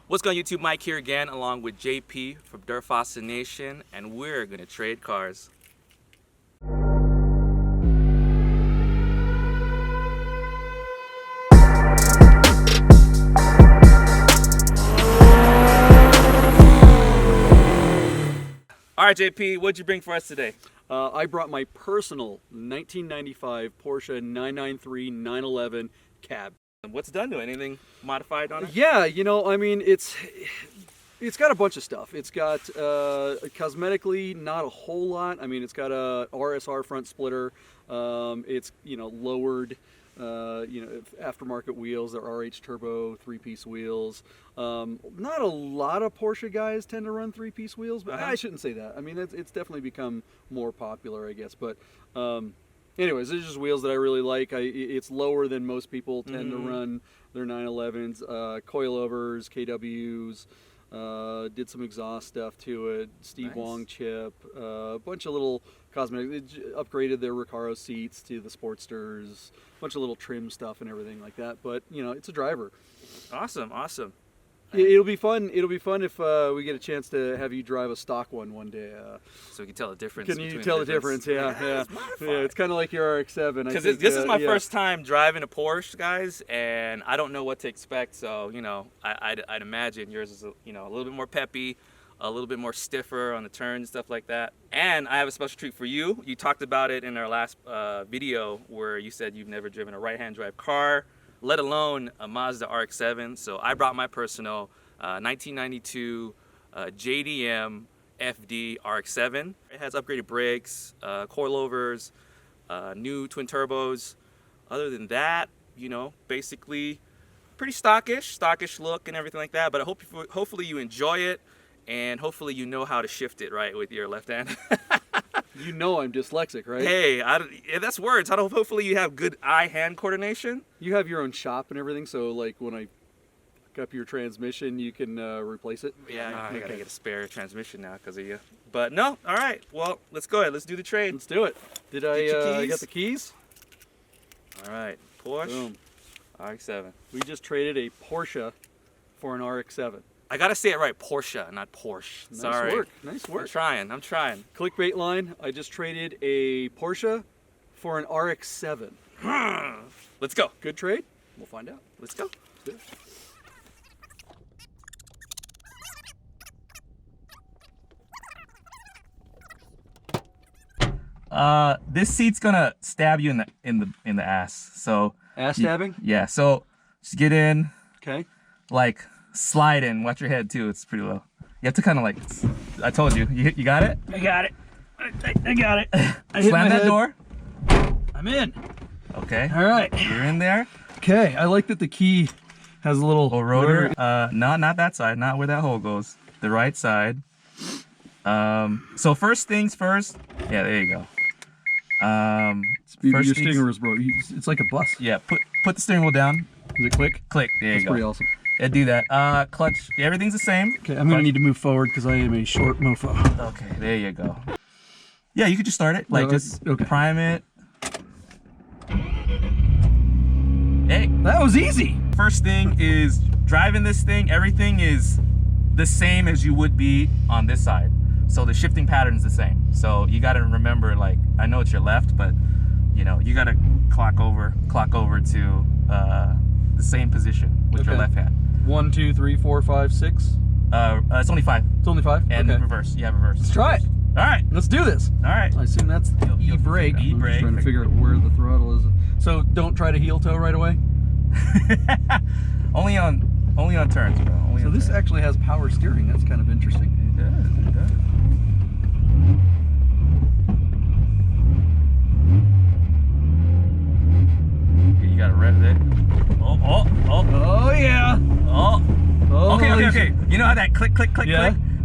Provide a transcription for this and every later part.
What's going on YouTube? Mike here again along with JP from Dirt Foster Nation, and we're gonna trade cars. All right, JP, what'd you bring for us today? I brought my personal 1995 Porsche 993 911 cab. What's it done to it? Anything modified on it? Yeah, you know, I mean, it's got a bunch of stuff. It's got cosmetically not a whole lot. I mean, it's got a RSR front splitter. It's, you know, lowered, aftermarket wheels. They're RH turbo 3-piece wheels. Not a lot of Porsche guys tend to run 3-piece wheels, but I shouldn't say that. I mean, it's definitely become more popular, I guess. But anyways, these are just wheels that I really like. It's lower than most people tend to run their 911s. Coilovers, KWs, did some exhaust stuff to it. Steve Wong chip, a bunch of little cosmetics. They upgraded their Recaro seats to the Sportsters, a bunch of little trim stuff and everything like that. But, you know, it's a driver. Awesome, awesome. It'll be fun. It'll be fun if we get a chance to have you drive a stock one day. So you can tell the difference. Can you tell the difference? Yeah. It's kind of like your RX-7. Because this is my first time driving a Porsche, guys, and I don't know what to expect. So, you know, I'd imagine yours is a little bit more peppy, a little bit more stiffer on the turns and stuff like that. And I have a special treat for you. You talked about it in our last video where you said you've never driven a right-hand drive car, let alone a Mazda Rx7. So I brought my personal 1992 JDM FD Rx7. It has upgraded brakes, coilovers, new twin turbos. Other than that, you know, basically pretty stockish look and everything like that. But I hope hopefully you enjoy it, and hopefully you know how to shift it right with your left hand. You know I'm dyslexic, right? Hey, that's words. Hopefully you have good eye-hand coordination. You have your own shop and everything, so like when I pick up your transmission, you can replace it? Yeah, I gotta get a spare transmission now because of you. But no, all right. Well, let's go ahead. Let's do the trade. Let's do it. Did I got the keys? All right, Porsche. Boom. RX-7. We just traded a Porsche for an RX-7. I gotta say it right, Porsche, not Porsche. Sorry. Nice work. Nice work. I'm trying. Clickbait line. I just traded a Porsche for an RX-7. Let's go. Good trade? We'll find out. Let's go. This seat's gonna stab you in the ass. So ass stabbing? Yeah. So just get in. Okay. Like slide in. Watch your head too. It's pretty low. You have to kind of like. I told you. You got it. I got it. I got it. Slam that door. I'm in. Okay. All right. You're in there. Okay. I like that the key has a little rotor. Not that side. Not where that hole goes. The right side. So first things first. Yeah, there you go. Your steering wheel's broke. It's like a bus. Yeah. Put the steering wheel down. Does it click? Click. There you go. That's pretty awesome. Yeah, do that. Clutch. Everything's the same. Okay, I'm gonna need to move forward because I am a short mofo. Okay, there you go. Yeah, you could just start it. Like, just prime it. Hey, that was easy. First thing is driving this thing. Everything is the same as you would be on this side. So the shifting pattern is the same. So you got to remember, like, I know it's your left, but you know you got to clock over to the same position with your left hand. 1, 2, 3, 4, 5, 6. It's only 5. It's only 5. And reverse. Yeah, reverse. Let's try it. All right, let's do this. All right. I assume that's E-brake. E-brake. I'm just trying to figure out where the throttle is. So don't try to heel toe right away. only on turns, bro. So this actually has power steering. That's kind of interesting. It does. You gotta rev it. Oh yeah. Okay. You know how that click?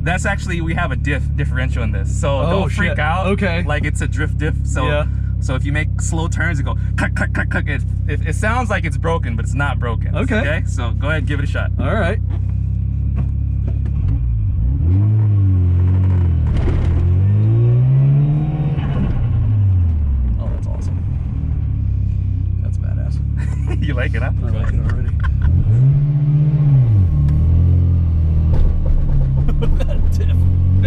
That's actually, we have a differential in this. So don't freak out. Okay. Like it's a drift diff. So so if you make slow turns, it go click. It sounds like it's broken, but it's not broken. Okay. So go ahead, give it a shot. All right. Oh, that's awesome. That's badass. You like it, huh? I like it already.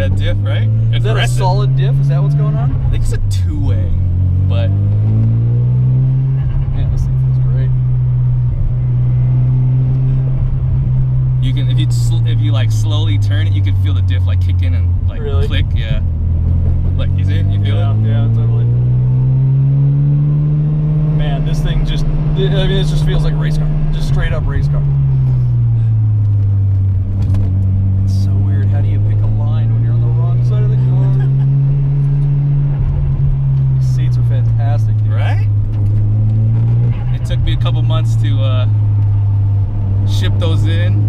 that diff, right? Is that a solid diff? Is that what's going on? I think it's a 2-way, but man, this thing feels great. You can, if you like slowly turn it, you can feel the diff like kick in and like really? click. Yeah. Like, you see it? You feel it? Yeah, totally. Man, this thing just, I mean, it just feels like a race car. Just straight up race car. It's so weird. How do you pick a line when you're on the wrong side of the car? These seats are fantastic, dude. Right? It took me a couple months to ship those in.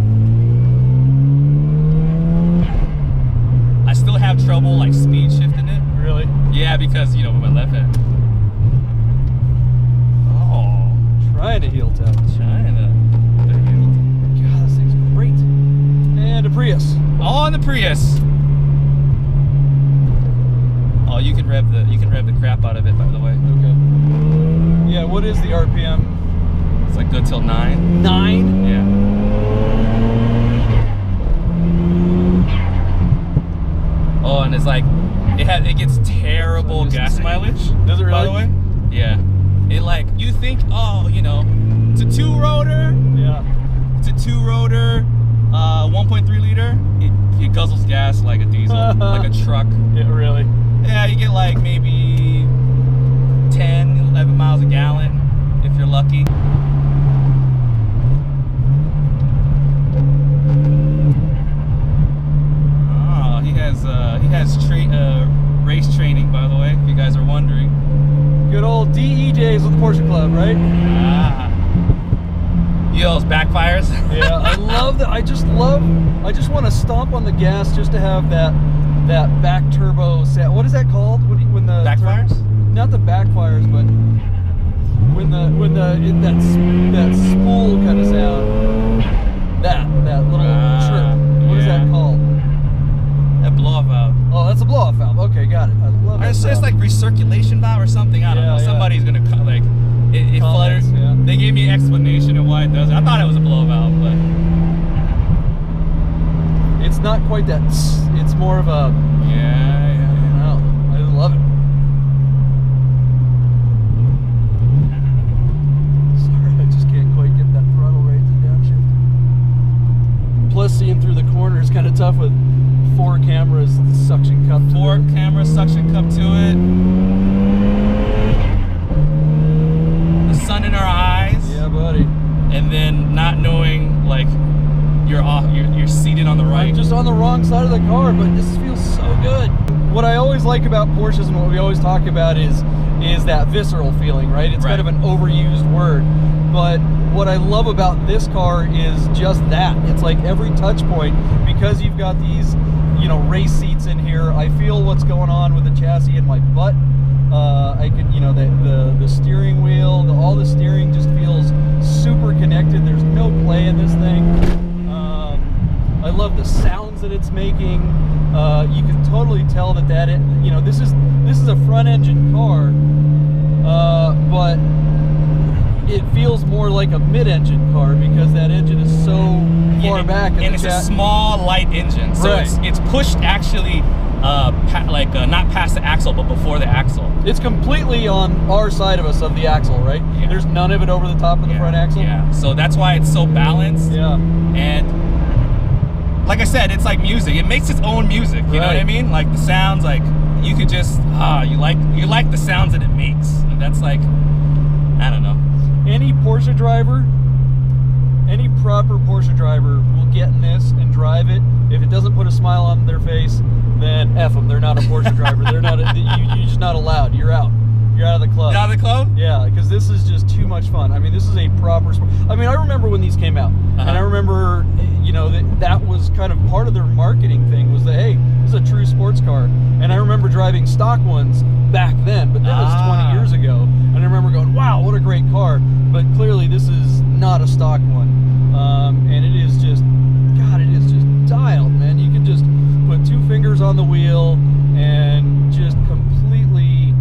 I still have trouble like speed shifting it. Really? Yeah, because, you know, with my left hand. Oh. Trying to heel tap. China. God, this thing's great. And a Prius. Oh, and the Prius. Oh, you can rev the crap out of it, by the way. Okay. Yeah, what is the RPM? It's like good till 9. 9? Yeah. Oh, and it's like it gets terrible gas mileage. Does it really? By the way? Yeah. It like, you think, oh, you know, it's a 2-rotor. Yeah. It's a 2-rotor, 1.3 liter. It guzzles gas like a diesel, like a truck. Yeah, really? Yeah, you get like maybe 10, 11 miles a gallon if you're lucky. Oh, he has race training, by the way, if you guys are wondering. Good old DE days with the Porsche Club, right? Ah. You know those backfires? Yeah, I love that. I just want to stomp on the gas just to have that back turbo set. What is that called? When the Backfires? Not the backfires, but when that spool kind of sound. That little chirp. What is that called? That blow-off valve. Oh, that's a blow-off valve. Okay, got it. I love it. It's like recirculation valve or something. I don't know. Yeah. Somebody's gonna like it flutters. Yeah. They gave me an explanation of why it does it. I thought it was a blow valve, but it's not quite that. It's more of a. Yeah. No, I love it. Sorry, I just can't quite get that throttle right to downshift. Plus, seeing through the corner is kind of tough with 4 cameras, suction cup. 4 camera suction cup to it. The sun in our eyes. Yeah, buddy. And then not knowing like you're seated on the right. I'm just on the wrong side of the car, but this feels so good. What I always like about Porsches and what we always talk about is that visceral feeling, right? It's kind of an overused word. But what I love about this car is just that. It's like every touch point, because you've got these, you know, race seats in here. I feel what's going on with the chassis in my butt. I can, you know, the steering wheel, all the steering just feels super connected. There's no play in this thing. I love the sounds that it's making. You can totally tell that you know, this is a front engine car, but it feels more like a mid-engine car because that engine is so far back. And it's a small, light engine, so it's pushed actually not past the axle, but before the axle. It's completely on our side of us of the axle, right? Yeah. There's none of it over the top of the front axle. Yeah. So that's why it's so balanced. Yeah. And like I said, it's like music. It makes its own music. You know what I mean? Like the sounds, like you could just you like the sounds that it makes. And that's like, I don't know. Any Porsche driver, any proper Porsche driver will get in this and drive it. If it doesn't put a smile on their face, then F them. They're not a Porsche driver. They're not. You're just not allowed. You're out. You're out of the club. You're out of the club? Yeah, because this is just too much fun. I mean, this is a proper sport. I mean, I remember when these came out, and I remember, you know, that was kind of part of their marketing thing was that, hey, this is a true sports car. And I remember driving stock ones back then, but that was 20 years ago. And I remember going, wow, what a great car. But clearly, this is not a stock one. And it is just, God, it is just dialed, man. You can just put 2 fingers on the wheel and just completely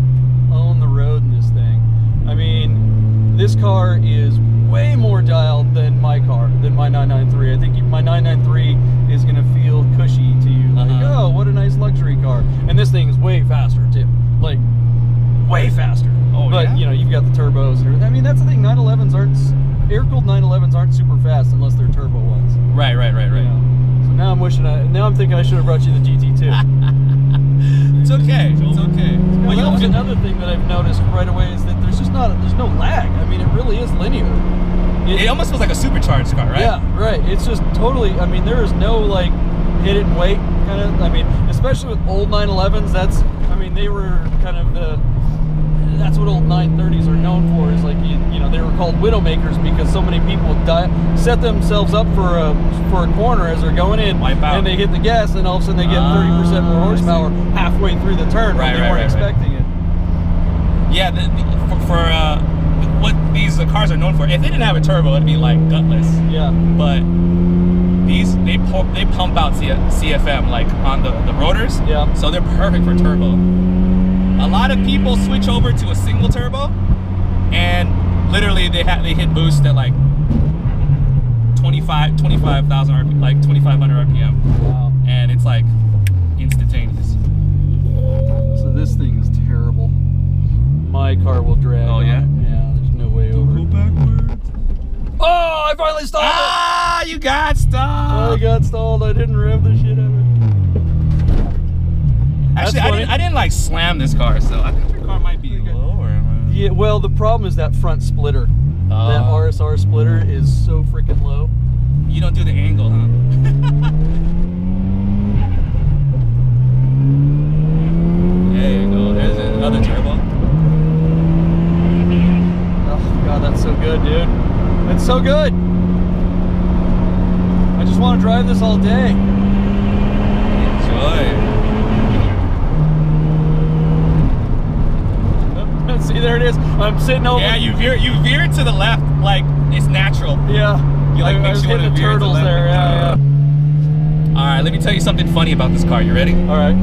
own the road in this thing. I mean, this car is way more dialed than my car, than my 993. I think my 993 is going to feel cushy to you. Like, oh, what a nice luxury car. And this thing is way faster too, like way faster. Oh, but yeah? you know, you've got the turbos and everything. I mean, that's the thing. 911s aren't air-cooled 911s aren't super fast unless they're turbo ones. Right. You know? So now I'm thinking I should have brought you the GT2. It's okay. It's okay. Well, you know, another thing that I've noticed right away is that there's no lag. I mean, it really is linear. It almost feels like a supercharged car, right? Yeah, right. It's just totally, I mean, there is no like hit it and wait kind of, I mean, especially with old 911s, they were kind of that's what old 930s are known for, is like, you know, they were called widowmakers because so many people set themselves up for a corner as they're going in, wipe out, and they hit the gas, and all of a sudden they get 30% more horsepower halfway through the turn when they weren't expecting it. Yeah, what these cars are known for, if they didn't have a turbo, it'd be like gutless. Yeah. But they pump out CFM like on the rotors. Yeah. So they're perfect for turbo. A lot of people switch over to a single turbo, and literally they hit boost at like 25,000 RPM, like 2,500 RPM. Wow. And it's like instantaneous. So this thing is terrible. My car will drag. Oh, yeah? Yeah, there's no way over. Go backwards. Oh, I finally stalled it! Ah, you got stalled. I got stalled. I didn't rev the shit out of it. Actually, I didn't like slam this car, so I think your car might be lower. Yeah, well, the problem is that front splitter. That RSR splitter is so freaking low. You don't do the angle, huh? There you go. There's another turbo. Oh, God, that's so good, dude. That's so good. I just want to drive this all day. Enjoy. See, there it is. I'm sitting over. Yeah, you veer to the left like it's natural. Yeah. You like I makes was you want to hitting the veer to the turtles left. there. Yeah. All right, let me tell you something funny about this car. You ready? All right.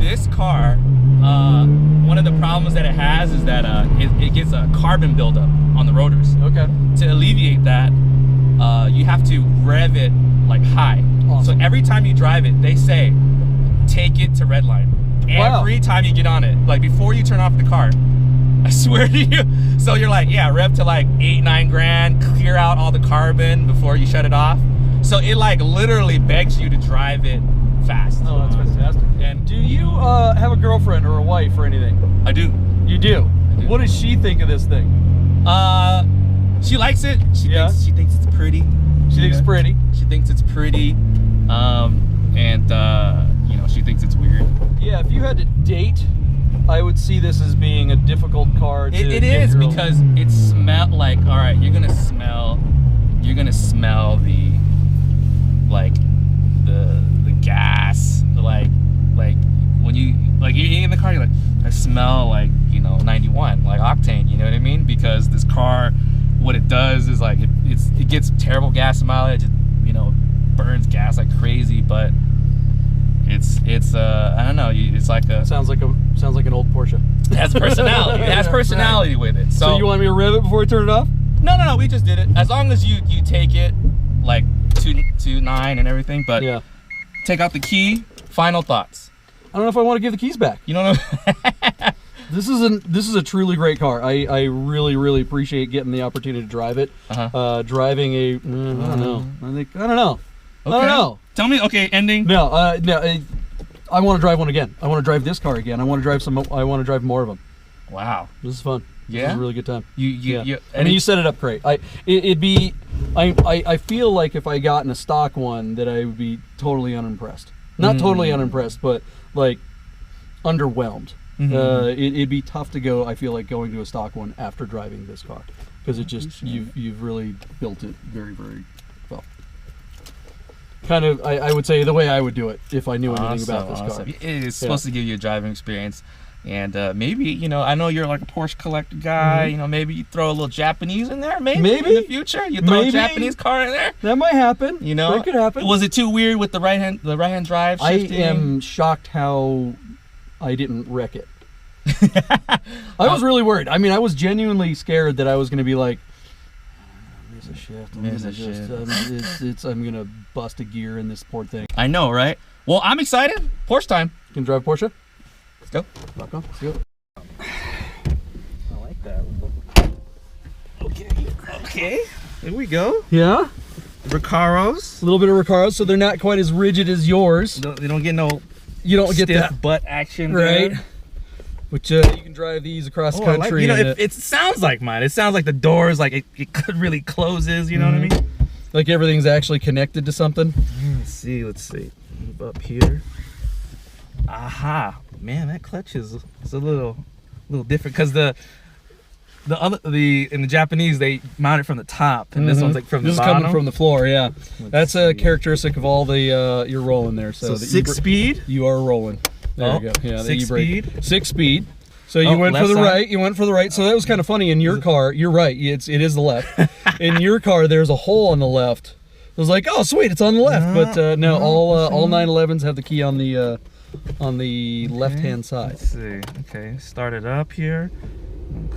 This car, one of the problems that it has is that it gets a carbon buildup on the rotors. Okay. To alleviate that, you have to rev it like high. Awesome. So every time you drive it, they say, take it to redline. Wow. Every time you get on it, like before you turn off the car. I swear to you. So you're like, yeah, rev to like 8-9 grand, clear out all the carbon before you shut it off. So it like literally begs you to drive it fast. Oh, that's fantastic. And do you have a girlfriend or a wife or anything? I do. You do? I do. What does she think of this thing? She likes it. She thinks it's pretty. She thinks it's pretty. She thinks it's pretty. You know, she thinks it's weird. Yeah, if you had to date, I would see this as being a difficult car to It is, because it smell like, all right, you're gonna smell the like the gas, like when you're in the car, you're like, I smell like, you know, 91, like octane, you know what I mean? Because this car, what it does is like it gets terrible gas mileage, it, you know, burns gas like crazy, but it's I don't know, it's like a sounds like an old Porsche. It has personality. It has personality with it. So you want me to rev it before I turn it off? No, we just did it. As long as you take it like to 9 and everything, but yeah. Take out the key. Final thoughts. I don't know if I want to give the keys back. You don't know. This is a truly great car. I really appreciate getting the opportunity to drive it. Driving a I don't know. I don't know. Okay. I don't know. Tell me. Okay, ending. No, I want to drive one again. I want to drive this car again. I want to drive more of them. Wow. This is fun. Yeah. This is a really good time. You I mean, you set it up great. I feel like if I got in a stock one that I would be totally unimpressed. Not totally unimpressed, but like underwhelmed. It'd be tough to go. I feel like going to a stock one after driving this car, because it just you've really built it very well. Kind of, I would say the way I would do it if I knew anything about this car. It is supposed to give you a driving experience, and maybe, you know, I know you're like a Porsche collector guy. You know, maybe you throw a little Japanese in there. Maybe in the future you throw a Japanese car in there. That might happen. You know, that could happen. Was it too weird with the right hand drive shifting? I am shocked how I didn't wreck it. I was really worried. I mean, I was genuinely scared that I was going to be like, I'm gonna busted gear in this poor thing. I know, right? Well, I'm excited. Porsche time. You can drive Porsche? Let's go. Rock on. Let's go. I like that. Okay. Here we go. Yeah? Recaros. A little bit of Recaro, so they're not quite as rigid as yours. They don't get no You don't get stiff that butt action, right? there. Which you can drive these across the country. You know, and it sounds like mine. It sounds like the doors, like it really closes. You know what I mean? like everything's actually connected to something. Let's see. Move up here. Aha, man, that clutch is a little different because in the Japanese they mount it from the top, and this one's like from the bottom. This is coming from the floor, yeah. That's a characteristic of all the you're rolling there. So the 6-speed. You are rolling. There you go. Yeah, the 6-speed. 6-speed. So you went for the right. You went for the right. So that was kind of funny. In your car, you're right. It is the left. In your car, there's a hole on the left. I was like, oh sweet, it's on the left. But no, all 911s have the key on the left hand side. Let's see. Okay, start it up here.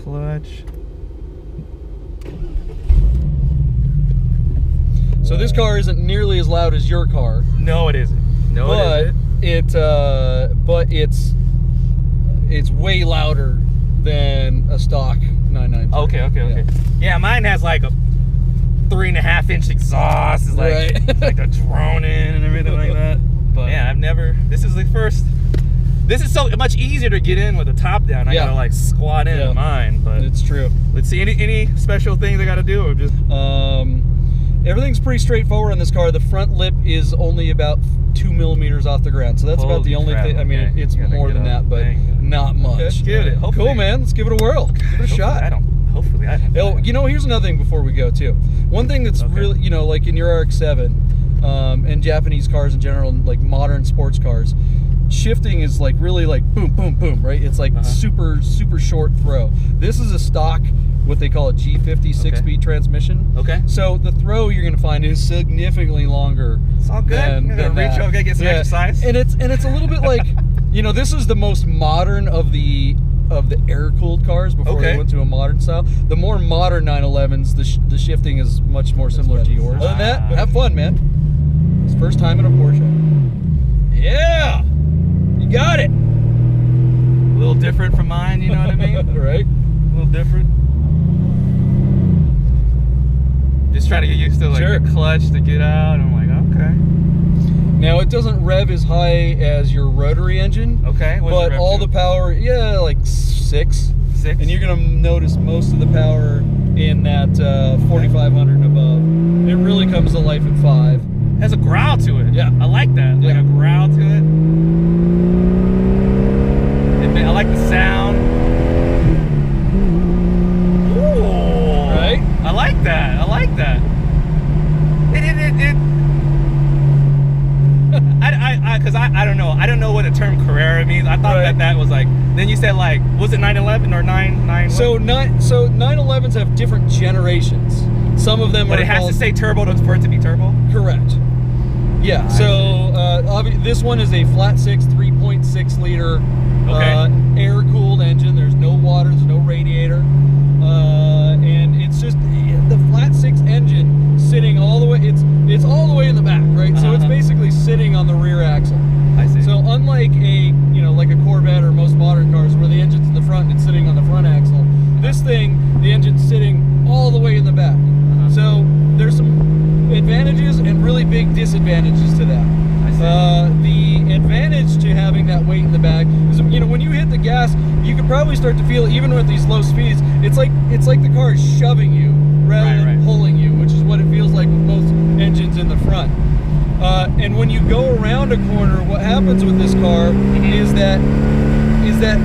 Clutch. So this car isn't nearly as loud as your car. No, it isn't. No, but it isn't. But it's way louder than a stock 993. Okay. Yeah, mine has like a 3.5-inch exhaust. It's like Right. like a droning and everything like that. But yeah, I've never. This is the first. This is so much easier to get in with the top down. I gotta like squat in mine, but it's true. Let's see. Any special things I gotta do, or just everything's pretty straightforward on this car. The front lip is only about 2 millimeters off the ground, so that's about the only thing. I mean, it's more than that, but not much. Let's give it. Hopefully. Cool, man. Let's give it a whirl. Give it a shot. Hopefully, I don't. Oh, you know, here's another thing before we go too. One thing that's really, you know, like in your RX-7 and Japanese cars in general, like modern sports cars, shifting is like really like boom, boom, boom, right? It's like super short throw. This is a stock, what they call a G50 6-speed transmission. Okay. So the throw you're going to find is significantly longer. It's all good. Than reach over, get some exercise. And it's a little bit like, you know, this is the most modern of the air-cooled cars before we went to a modern style. The more modern 911s, the shifting is much more similar to yours. Other than that, have fun, man. It's first time in a Porsche. Yeah, you got it. A little different from mine, you know what I mean? Right? A little different. Just trying to get used to like the clutch to get out. I'm like, okay. Now it doesn't rev as high as your rotary engine. Okay. But all the power, like 6. And you're gonna notice most of the power in that 4500 and above. It really comes to life at 5. Has a growl to it. Yeah. I like that. Like a growl to it. I like the sound. Ooh. Right? I like that. Because I don't know. I don't know what the term Carrera means. I thought that was like. Then you said like, was it 911 or 9? So 911s have different generations. Some of them but it has to say turbo for it to be turbo. Correct. Yeah. So this one is a flat 6 3.6 liter air-cooled engine. There's no water. There's no radiator, and it's just the flat 6 engine sitting all the way. It's all the way in the back, right? So it's basically sitting on the rear axle. I see. So unlike like a Corvette or most modern cars where the engine's in the front and it's sitting on the front axle, this thing, the engine's sitting all the way in the back. So there's some advantages and really big disadvantages to that. The advantage to having that weight in the back is, when you hit the gas, you can probably start to feel, even with these low speeds, it's like the car is shoving you rather than pulling you, which is what it feels like with most engines in the front. And when you go around a corner, what happens with this car is that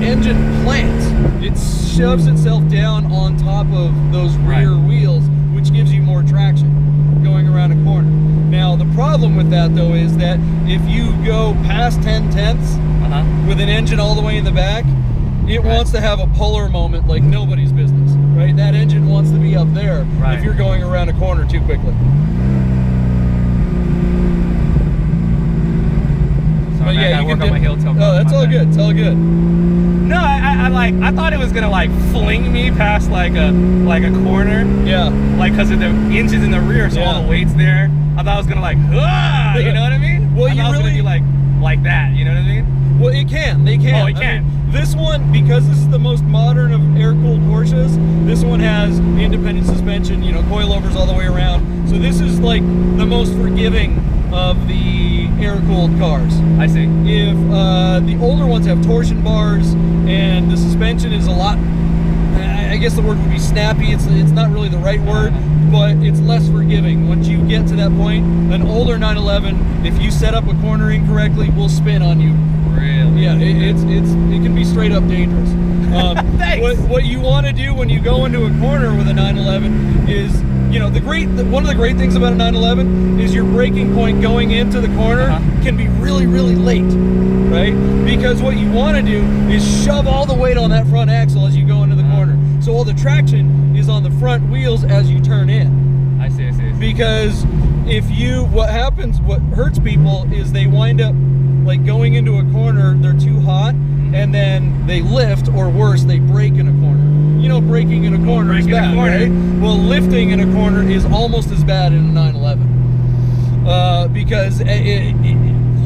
engine plants. It shoves itself down on top of those rear wheels, which gives you more traction going around a corner. Now, the problem with that, though, is that if you go past 10/10ths with an engine all the way in the back, it wants to have a puller moment like nobody's business, right? That engine wants to be up there if you're going around a corner too quickly. But yeah, you can work on my heel tilt. Oh, that's all good. It's all good. No, I thought it was gonna like fling me past like a corner. Yeah. Like, because of the engines in the rear, so all the weight's there. I thought it was gonna like, ah, you know what I mean? Well, I thought it was gonna be like that, you know what I mean? Well, it can. They can. Oh, it can. I mean, this one, because this is the most modern of air-cooled Porsches, this one has independent suspension, you know, coilovers all the way around. So this is like the most forgiving of the air-cooled cars. I see. If the older ones have torsion bars and the suspension is a lot, I guess the word would be snappy. It's not really the right word, but it's less forgiving. Once you get to that point, an older 911, if you set up a corner incorrectly, will spin on you. Really? Yeah, it can be straight up dangerous. Thanks. What you want to do when you go into a corner with a 911 is, you know, one of the great things about a 911 is your braking point going into the corner can be really, really late, right? Because what you want to do is shove all the weight on that front axle as you go into the corner. So all the traction is on the front wheels as you turn in. I see. Because what hurts people is they wind up like going into a corner, they're too hot, and then they lift, or worse, they brake in a corner. You know, braking in a corner is bad, right? Well, lifting in a corner is almost as bad in a 911 because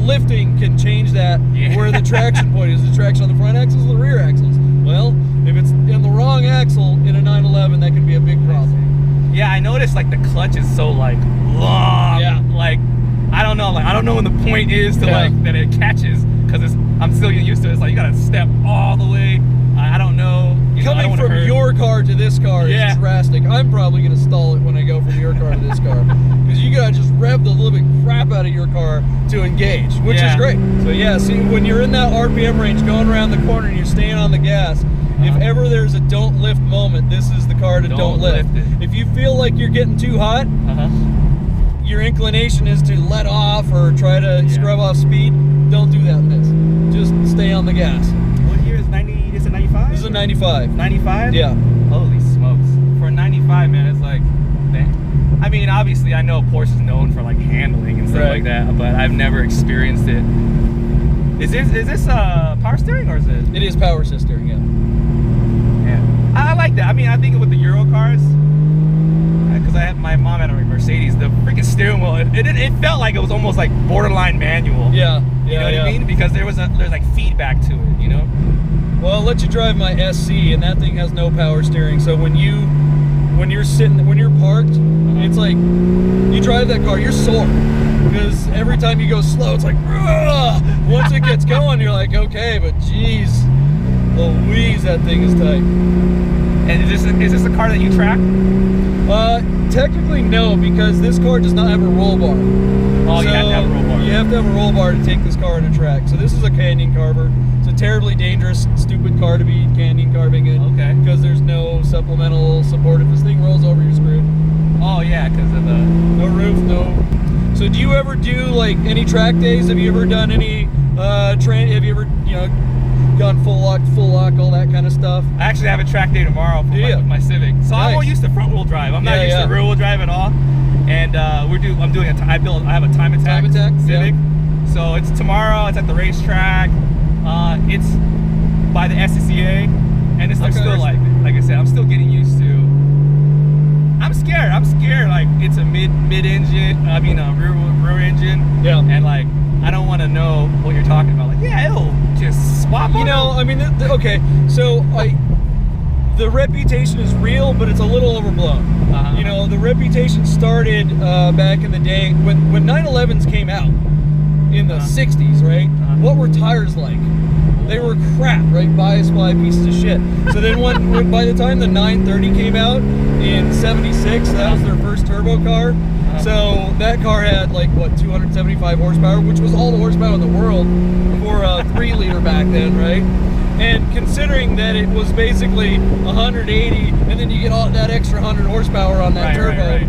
lifting can change that where the traction point is. The traction on the front axles or the rear axles. Well, if it's in the wrong axle in a 911, that can be a big problem. Yeah, I noticed like the clutch is so like long. Yeah. Like I don't know when the point is to like that it catches, because I'm still getting used to it. It's like you gotta step all the way. I don't know. Coming from your car to this car is drastic. I'm probably gonna stall it when I go from your car to this car, because you gotta just rev the living crap out of your car to engage, which is great. So yeah, see, when you're in that RPM range going around the corner and you're staying on the gas, if ever there's a don't lift moment, this is the car to don't lift. If you feel like you're getting too hot, your inclination is to let off or try to scrub off speed. Don't do that in this. Just stay on the gas. What year is 90? Is it 95? This is a 95. 95? Yeah. Holy smokes. For a 95, man, it's like, man. I mean, obviously, I know Porsche is known for like handling and stuff like that, but I've never experienced it. Is this power steering, or is it? It is power steering, yeah. Yeah. I like that. I mean, I think with the Euro cars, because my mom had a Mercedes, the freaking steering wheel, it felt like it was almost like borderline manual. Yeah. You know what I mean? Because there's like feedback to it, you know? Well, I'll let you drive my SC, and that thing has no power steering. So when you're parked, it's like you drive that car, you're sore, because every time you go slow, it's like, ugh! Once it gets going, you're like, okay, but geez, Louise, that thing is tight. And is this a car that you track? Technically no, because this car does not have a roll bar. Oh, so you have to have a roll bar. You have to have a roll bar to take this car on a track. So this is a canyon carver. It's a terribly dangerous, stupid car to be canyon carving in. Okay. Because there's no supplemental support. If this thing rolls over, you're screwed. Oh yeah, because of the no roof, no. So do you ever do like any track days? Have you ever done any have you ever gone full lock, all that kind of stuff? I actually have a track day tomorrow with my Civic. So I'm more used to front wheel drive. I'm not used to rear wheel drive at all. And I have a time attack Civic. So it's tomorrow. It's at the racetrack. It's by the SCCA, and I'm still like I said, I'm still getting used to. I'm scared. Like it's a mid engine. I mean a rear engine. Yeah. And like I don't want to know what you're talking about. Like it'll just swap. I mean, okay. So the reputation is real, but it's a little overblown. The reputation started back in the day when 911s came out in the 60s, right? What were tires like? They were crap, right? Bias fly pieces of shit. So then by the time the 930 came out in 76, that was their first turbo car. So that car had like 275 horsepower, which was all the horsepower in the world for a 3-liter back then, right? And considering that it was basically 180, and then you get all that extra 100 horsepower on that turbo,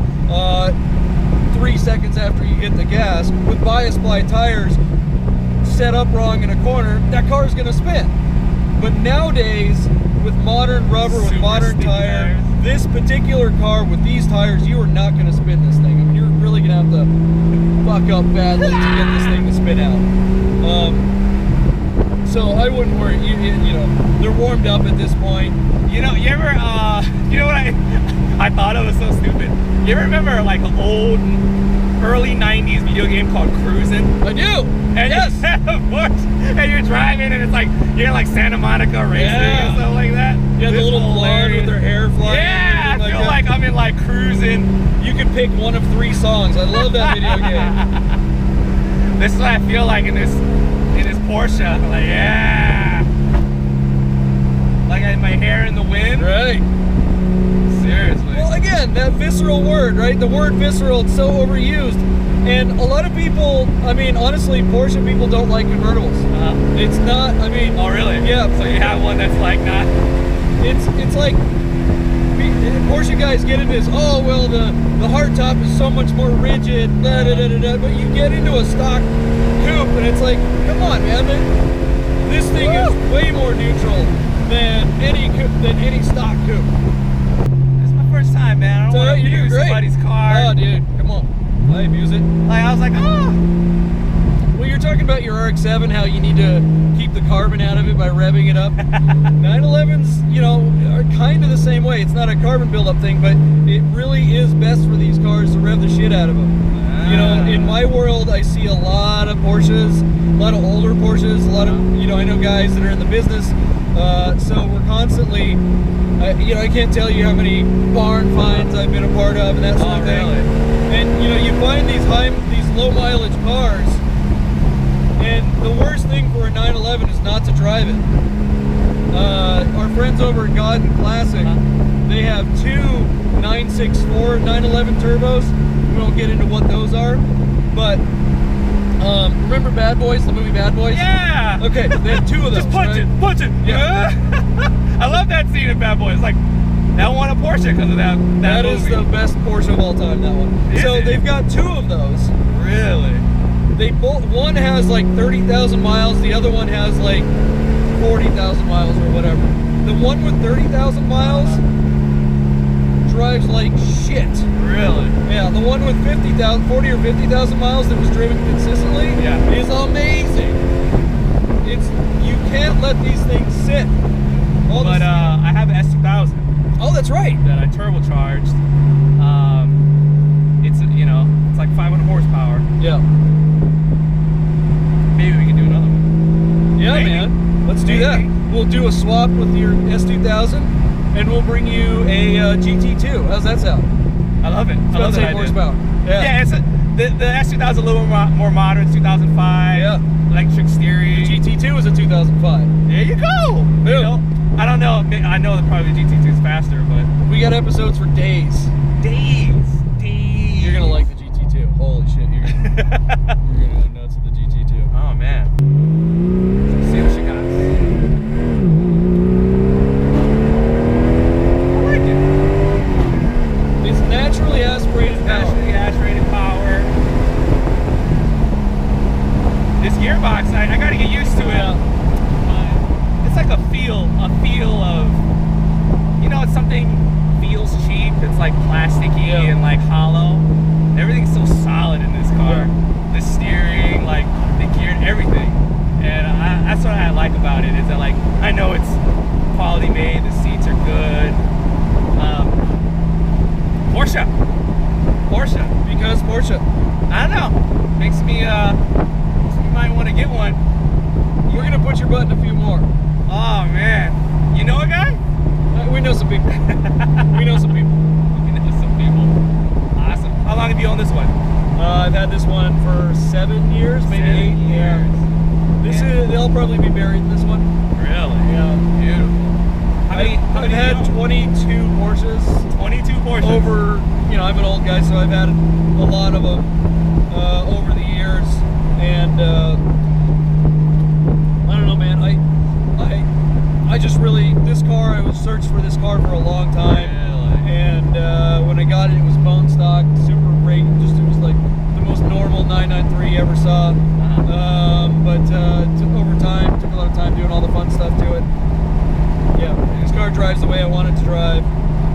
3 seconds after you hit the gas, with bias ply tires set up wrong in a corner, that car is going to spin. But nowadays, with modern rubber, with modern tire, this particular car with these tires, you are not going to spin this thing. I mean, you're really going to have to fuck up badly to get this thing to spin out. So I wouldn't worry. You know, they're warmed up at this point. You know, you ever, you know what I thought of was so stupid. You ever remember like an old, early 90s video game called Cruisin'? I do. And Yes. of course, and you're driving and it's like, you're in like Santa Monica racing and stuff like that. Yeah, the This little is blonde with hilarious. their hair flying. Yeah, I feel that. like I'm in like Cruisin'. You can pick one of 3 songs. I love that video game. This is what I feel like in this Porsche. I'm like, yeah. Like I had my hair in the wind. Right. Seriously. Well, again, that visceral word, right? The word visceral, it's so overused. And a lot of people, I mean, honestly, Porsche people don't like convertibles. It's not, I mean... Oh, really? Yeah. So you have one that's like not... It's like... Porsche guys get into this, oh, well, the hardtop is so much more rigid, da-da-da-da-da, but you get into a stock coupe, and it's like, come on, man, this thing is way more neutral than any stock coupe. It's my first time, man. I don't want to You do use great. somebody's car. Oh, dude, come on. I abuse it. Like, I was like, oh. Well, you're talking about your RX-7, how you need to keep the carbon out of it by revving it up. 911s, you know, are kind of the same way. It's not a carbon buildup thing, but it really is best for these cars to rev the shit out of them. You know, in my world, I see a lot of Porsches, a lot of older Porsches, a lot of, you know, I know guys that are in the business. So we're constantly, you know, I can't tell you how many barn finds I've been a part of and that sort of thing. Really? And, you know, you find these low mileage cars, and the worst thing for a 911 is not to drive it. Our friends over at Godden Classic, they have 2 964 911 turbos. We won't get into what those are, but remember Bad Boys, the movie Bad Boys? Yeah. Okay, they have 2 of those. Just punch it, punch it. Yeah. I love that scene in Bad Boys. Like, that won a Porsche because of that That is movie. the best Porsche of all time, that one. Is So it? they've got 2 of those. Really? They both, one has like 30,000 miles, the other one has like 40,000 miles or whatever. The one with 30,000 miles drives like shit. Really? Yeah, the one with 40 or 50,000 miles that was driven consistently is amazing. You can't let these things sit. But I have an S2000 Oh, that's right. that I turbocharged. It's, you know, it's like 500 horsepower. Yeah. Maybe we can do another one. Yeah, Maybe. man. Let's do that. We'll do a swap with your S2000, and we'll bring you a GT2. How's that sound? I love it. It's I love about the that same idea. horsepower. Yeah, it's the S2000 is a little more modern. 2005. Yeah. Electric steering. The GT2 is a 2005. There you go. You know, I don't know. I know that probably the GT2 is faster, but We got episodes for days. days. You're gonna like the GT2. Holy shit, you're gonna go nuts with the GT2. Oh man. Let's see what she got. I like it. It's naturally aspirated power. Naturally aspirated power. This gearbox, I gotta get used to it. It's like a feel of, you know, it's something feels cheap. It's like plasticky and like hollow. Everything's so solid in this car. The steering, like the gear, everything. And that's what I like about it. Is that, like, I know it's quality made. The seats are good. Porsche. Because Porsche. I don't know. Makes me might want to get one. We're gonna put your butt in a few more. Oh man. You know a guy? We know some people. We know some people. You know some people. Awesome. How long have you owned this one? I've had this one for 7 years, maybe 8. 7 years. Yeah. They'll probably be buried in this one. Really? Yeah. Beautiful. How I've many had do you own? 22 Porsches. 22 Porsches. Over, you know, I'm an old guy, so I've had a lot of them over the years, and I don't know, man. I just really, this car, I was searched for this car for a long time, and when I got it, it was bone stock, super great. Just it was like the most normal 993 you ever saw. But over time, took a lot of time doing all the fun stuff to it. Yeah, this car drives the way I want it to drive.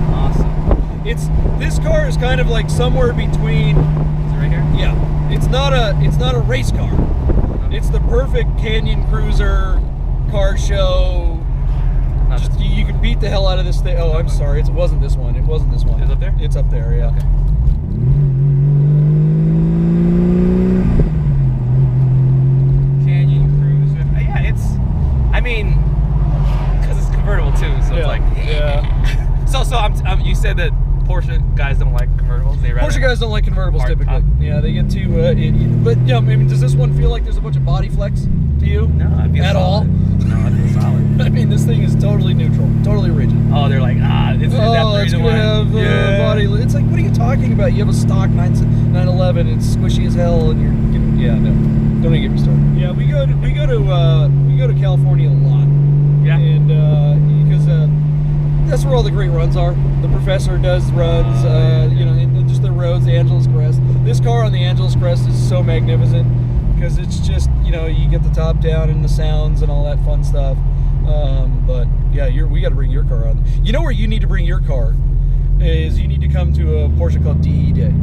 Awesome. This car is kind of like somewhere between. Is it right here? Yeah, it's not a race car. It's the perfect canyon cruiser, car show. Just, you could beat the hell out of this thing. Oh, I'm sorry. It wasn't this one. It wasn't this one. It's up there? It's up there, yeah. Okay. Canyon cruise. Yeah, it's, I mean, because it's convertible too, so Yeah. it's like, Yeah. So you said that Porsche guys don't like convertibles. They rather Porsche guys don't like convertibles hard typically. top. Yeah, they get too. But yeah, I mean, does this one feel like there's a bunch of body flex to you? No, I feel At all? solid. No, I feel solid. I mean, this thing is totally neutral, totally rigid. Oh, they're like, is that the It's reason gonna why? have body. It's like, what are you talking about? You have a stock 911. It's squishy as hell, and you're getting, yeah, no, don't even get me started. Yeah, we go to California a lot. Yeah. And because that's where all the great runs are. The professor does runs, you know, and just the roads, the Angeles Crest. This car on the Angeles Crest is so magnificent because it's just, you know, you get the top down and the sounds and all that fun stuff. But yeah, we got to bring your car on. You know where you need to bring your car is you need to come to a Porsche called DE Day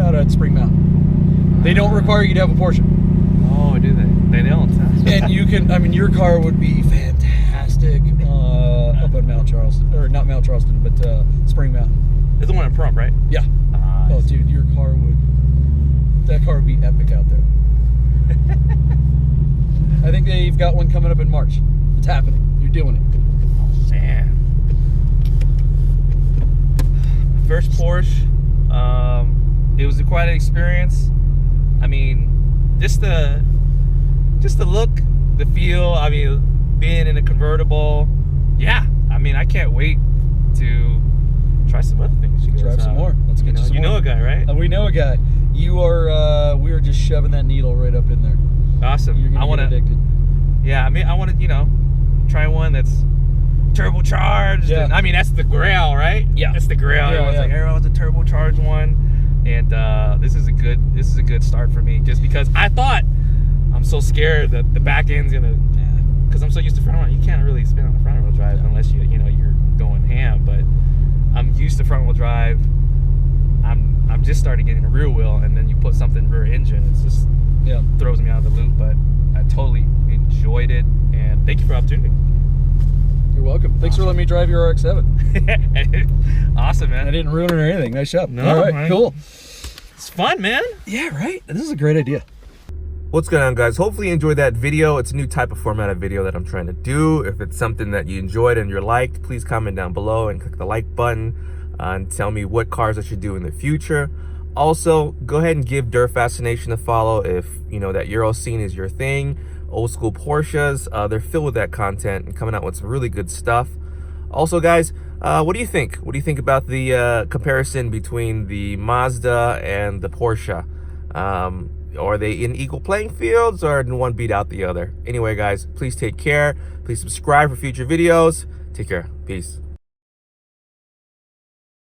out at Spring Mountain. They don't require you to have a Porsche. Oh, do they? They don't. Huh? And you can, I mean, your car would be fantastic up at Mount Charleston, or not Mount Charleston, but Spring Mountain. It's the one in Pahrump, right? Yeah. Oh, dude, your car that car would be epic out there. I think they've got one coming up in March. It's happening. You're doing it. Oh, man. First Porsche. It was quite an experience. I mean, just the look, the feel. I mean, being in a convertible. Yeah. I mean, I can't wait to try some other things. Drive some more. Let's get you some more. You know a guy, right? We know a guy. You are. We are just shoving that needle right up in there. Awesome. You're gonna get addicted. Yeah. I mean, I want to, you know, try one that's turbocharged. Yeah. And, I mean, that's the grail, right? Yeah. That's the grail. Everyone's like, everyone's a turbocharged one. And this is a good start for me, just because I thought I'm so scared that the back end's gonna, because I'm so used to front wheel. You can't really spin on the front wheel drive unless you're going ham. But I'm used to front wheel drive. I'm just starting getting a rear wheel, and then you put something rear engine, it's just throws me out of the loop. But I totally enjoyed it, and thank you for the opportunity. You're welcome. Thanks for letting me drive your RX-7. Awesome, man. I didn't ruin it or anything. Nice job. No, all right, man. cool. It's fun, man. Yeah, right. This is a great idea. What's going on, guys? Hopefully you enjoyed that video. It's a new type of format of video that I'm trying to do. If it's something that you enjoyed and you're liked, please comment down below and click the like button and tell me what cars I should do in the future. Also, go ahead and give Dirt Fascination a follow if you know that Euro scene is your thing. Old school Porsches, they're filled with that content and coming out with some really good stuff. Also, guys, what do you think? What do you think about the comparison between the Mazda and the Porsche? Are they in equal playing fields, or did one beat out the other? Anyway, guys, please take care. Please subscribe for future videos. Take care. Peace.